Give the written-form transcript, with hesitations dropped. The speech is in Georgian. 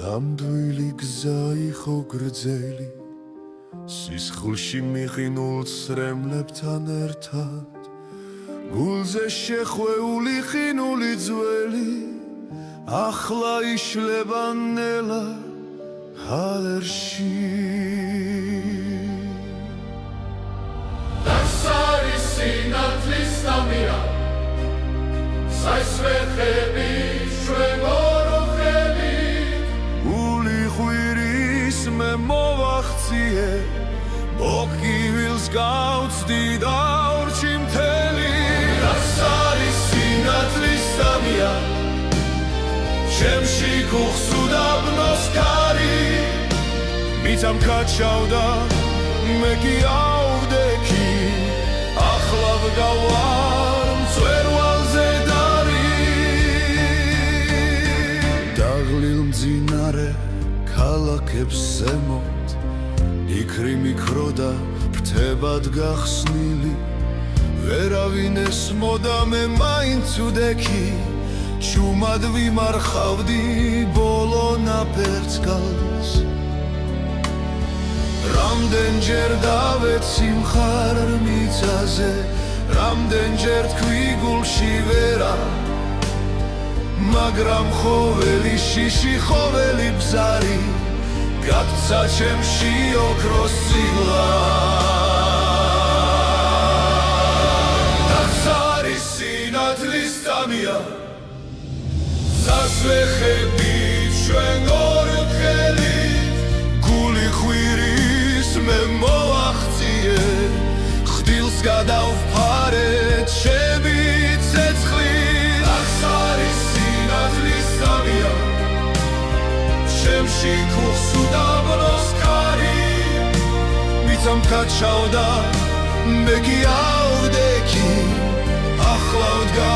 ნამდვილი გზა იყო გრძელი სისხლში მიყინულ ცრემლებთან ერთად გულზე შეხვეული ყინული ძველი ახლა იშლება ნელა ჰალერში დასარი სინათლის სამია საისვერხები ჩვენ მე მოვახციე მოკივილს გავწდი და ორჩი მთელი რას არის სინათლის სამია ჩემში გუხს უდაბნოს კარი მიწამ გაჩავდა მე კი ავდექი ახლა ვდავარ მწვერვალზე დარი დაღლილ მძინარე ქალაქებს ზემოთ იქრი მიქროდა ფრთებად გახსნილი ვერავინ ესმოდა მე მაინც უდექი ჩუმად ვიმარხავდი ბოლო ნაპერწკალს რამდენჯერ დავეცი მხარ მიწაზე რამდენჯერ თქვი გულში ვერა მაგრამ ხოველი შიში ხოველი ბზარი გაქცა ჩემში ოქროს წიგლა დასარი სინათლის სამია სასვეხები ჩვენ ორხელი გული ხვირის მე მოვახციე ხდილს გადავფარე ჩემი ცეცხლი ჩემში გუხს უდაბნოს კარი მიწამ გაჩავდა მე კი ავდექი ახლა ვდგა